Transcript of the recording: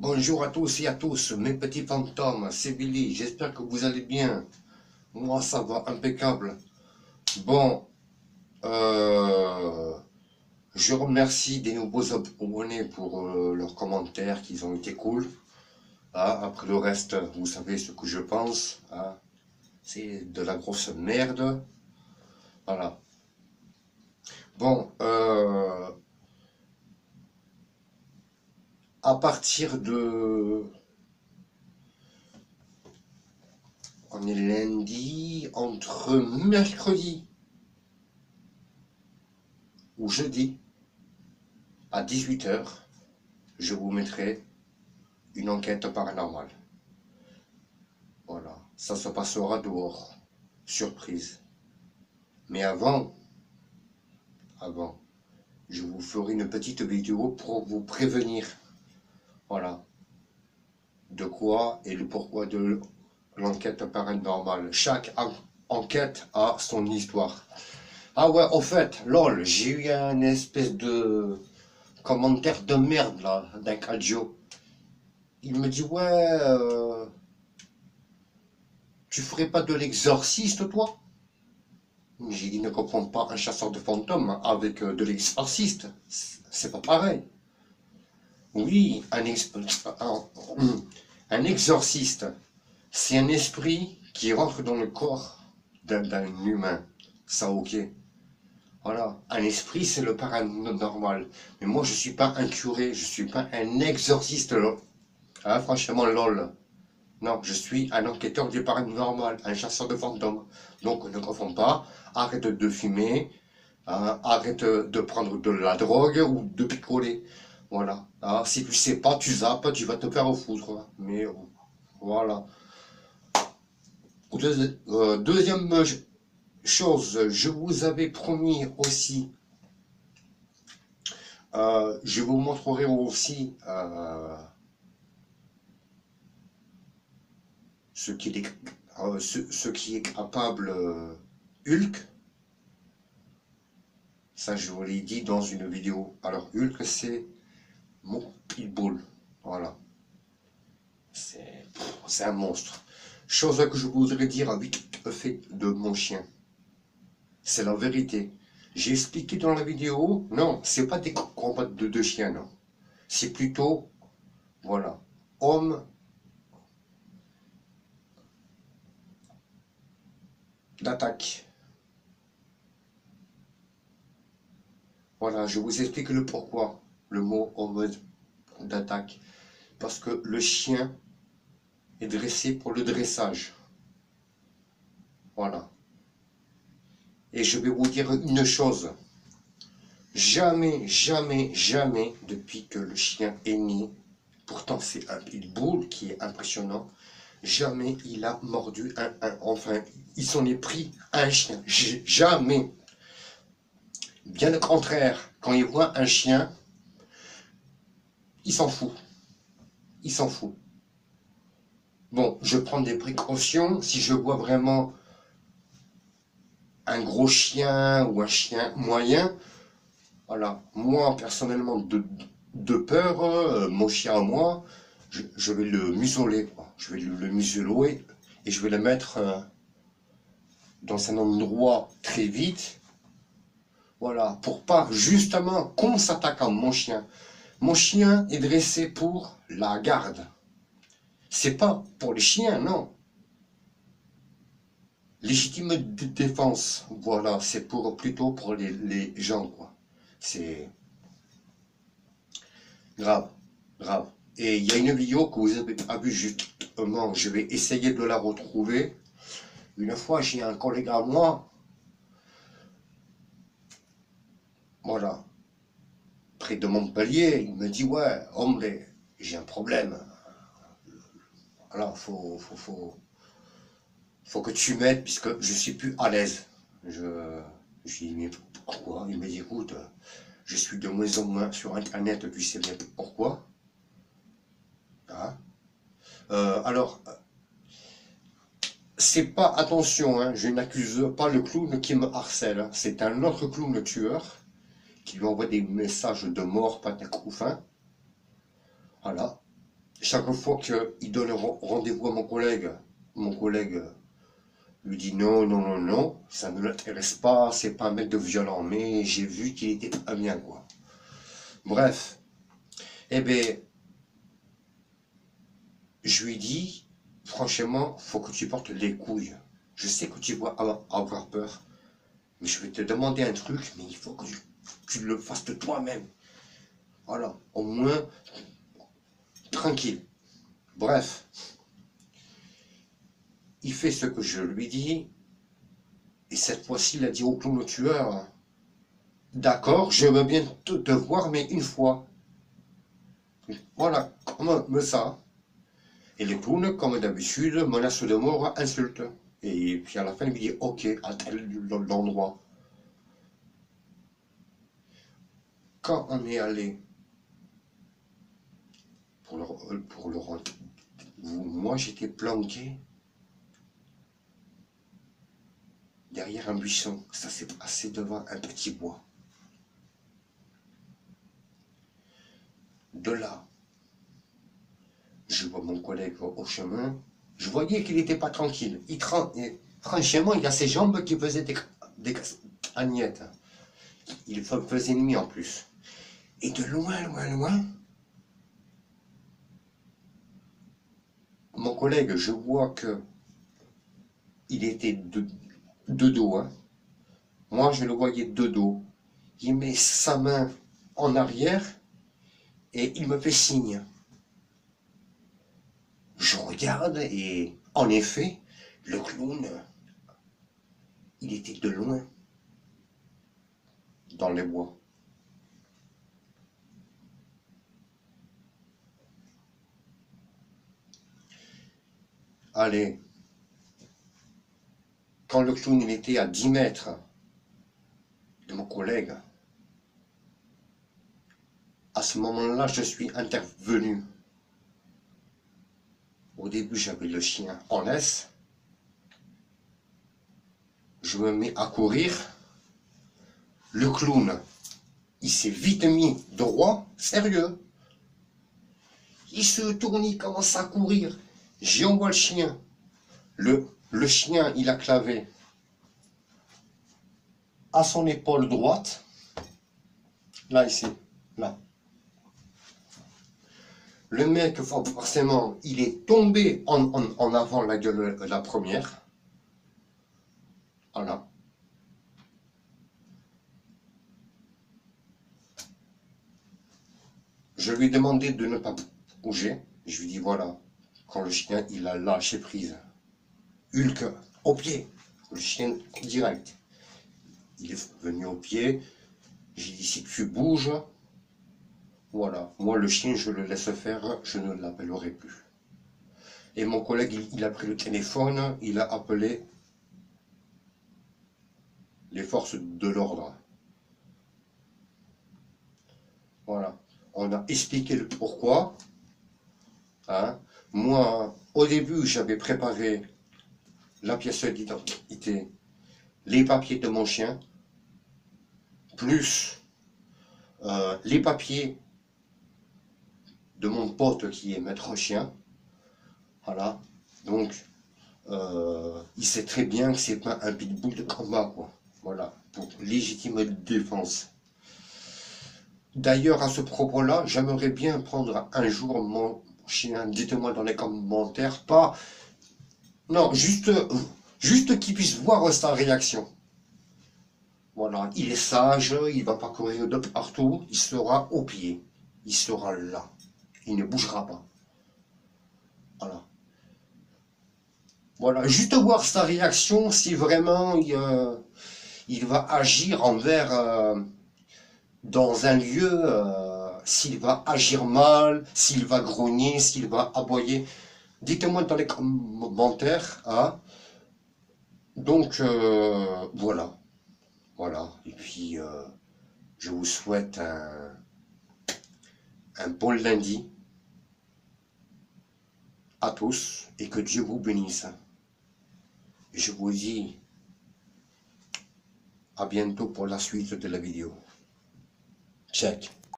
Bonjour à tous et à tous, mes petits fantômes, c'est Billy, j'espère que vous allez bien. Moi ça va impeccable. Bon, euh, je remercie des nouveaux abonnés pour leurs commentaires qui ont été cool. Ah, après le reste, vous savez ce que je pense. Ah, c'est de la grosse merde. Voilà. Bon, à partir de... On est lundi, entre mercredi ou jeudi, à 18 h, je vous mettrai une enquête paranormale. Voilà, ça se passera dehors. Surprise. Mais avant, je vous ferai une petite vidéo pour vous prévenir. Voilà, de quoi et le pourquoi de l'enquête paranormale. Chaque enquête a son histoire. Ah ouais, au fait, lol, j'ai eu un espèce de commentaire de merde là, d'un Calcio. Il me dit, ouais, tu ferais pas de l'exorciste, toi? J'ai dit, ne comprends pas un chasseur de fantômes avec de l'exorciste. C'est pas pareil. Oui, un exorciste, c'est un esprit qui rentre dans le corps d'un humain. Ça, ok. Voilà. Un esprit, c'est le paranormal. Mais moi, je suis pas un curé, je suis pas un exorciste, là. Hein, franchement, lol. Non, je suis un enquêteur du paranormal, un chasseur de fantômes. Donc ne confonds pas, arrête de fumer, hein, arrête de prendre de la drogue ou de picoler. Voilà. Ah, si tu sais pas, tu zappes, tu vas te faire foutre. Mais voilà. Deuxième chose, je vous avais promis aussi, je vous montrerai aussi ce qui est, ce qui est capable Hulk. Ça, je vous l'ai dit dans une vidéo. Alors, Hulk, c'est mon pitbull. Voilà. C'est un monstre. Chose que je voudrais dire à vite fait de mon chien. C'est la vérité. J'ai expliqué dans la vidéo, non, c'est pas des combats de deux chiens, non. C'est plutôt, voilà, homme d'attaque. Voilà, je vous explique le pourquoi, le mot homme d'attaque. Parce que le chien est dressé pour le dressage. Voilà. Et je vais vous dire une chose. Jamais, jamais, jamais, depuis que le chien est né, pourtant c'est un pitbull qui est impressionnant, jamais il a mordu enfin, il s'en est pris à un chien. Jamais. Bien au contraire, quand il voit un chien, il s'en fout. Il s'en fout. Bon, je prends des précautions. Si je vois vraiment un gros chien ou un chien moyen, voilà. Moi, personnellement, de peur, mon chien à moi, je vais le museler, quoi. Je vais le museler et je vais le mettre dans un endroit très vite. Voilà, pour pas justement qu'on s'attaque à mon chien. Mon chien est dressé pour la garde. C'est pas pour les chiens, non. Légitime défense, voilà, c'est pour plutôt pour les gens, quoi. C'est grave, grave. Et il y a une vidéo que vous avez pas vue justement, je vais essayer de la retrouver. Une fois, j'ai un collègue à moi, voilà, près de Montpellier, il me dit, ouais, hombre, j'ai un problème. Alors, faut que tu m'aides puisque je suis plus à l'aise. Je lui dis, mais pourquoi? Il me dit, écoute, je suis de moins en moins sur Internet, tu sais bien pourquoi. Hein, alors, c'est pas, attention, hein, je n'accuse pas le clown qui me harcèle. Hein. C'est un autre clown tueur qui lui envoie des messages de mort, patin couffin. Voilà. chaque fois qu'il donne rendez-vous à mon collègue lui dit non, non, non, non, ça ne l'intéresse pas, c'est pas un mec de violent, mais j'ai vu qu'il était pas bien, quoi. Bref, eh bien, je lui dis, franchement, faut que tu portes les couilles. Je sais que tu vas avoir peur, mais je vais te demander un truc, mais il faut que tu le fasses de toi-même. Voilà, au moins, tranquille. Bref, il fait ce que je lui dis, et cette fois-ci, il a dit au clown tueur, d'accord, je veux bien te voir, mais une fois. Voilà, comme ça. Et le clown, comme d'habitude, menace de mort, insulte. Et puis à la fin, il lui dit ok, à tel endroit. Quand on est allé pour le rendre, moi j'étais planqué derrière un buisson. Ça s'est passé devant un petit bois. De là, je vois mon collègue au chemin. Je voyais qu'il n'était pas tranquille. Franchement, il a ses jambes qui faisaient des castagnettes. Il faisait nuit en plus. Et de loin, loin, loin, mon collègue, je vois que il était de dos. Hein. Moi, je le voyais de dos. Il met sa main en arrière et il me fait signe. Je regarde et, en effet, le clown, il était de loin, dans les bois. Allez, quand le clown il était à 10 mètres de mon collègue, à ce moment-là, je suis intervenu. Au début, j'avais le chien en laisse. Je me mets à courir. Le clown, il s'est vite mis droit, sérieux. Il se tourne, il commence à courir. J'y envoie le chien. Le chien, il a clavé à son épaule droite. Là, ici. Là. Le mec, forcément, il est tombé en avant la gueule la première. Voilà. Je lui ai demandé de ne pas bouger. Je lui ai dit, voilà, quand le chien, il a lâché prise. Hulk, au pied. Le chien, direct. Il est venu au pied. J'ai dit, si tu bouges, voilà. Moi, le chien, je le laisse faire, je ne l'appellerai plus. Et mon collègue, il a pris le téléphone, il a appelé les forces de l'ordre. Voilà. On a expliqué le pourquoi. Hein. Moi, au début, j'avais préparé la pièce d'identité, les papiers de mon chien, plus les papiers de mon pote qui est maître chien. Voilà. Donc, il sait très bien que c'est pas un pitbull de combat, quoi. Voilà. Pour légitime défense. D'ailleurs, à ce propos-là, j'aimerais bien prendre un jour mon chien. Dites-moi dans les commentaires, pas... Non, juste qu'il puisse voir sa réaction. Voilà, il est sage, il ne va pas courir de partout, il sera au pied. Il sera là. Il ne bougera pas. Voilà. Voilà, juste voir sa réaction, si vraiment il va agir dans un lieu, s'il va agir mal, s'il va grogner, s'il va aboyer. Dites-moi dans les commentaires. Hein. Donc, voilà. Voilà. Et puis, je vous souhaite un bon lundi à tous et que Dieu vous bénisse. Et je vous dis à bientôt pour la suite de la vidéo. Check.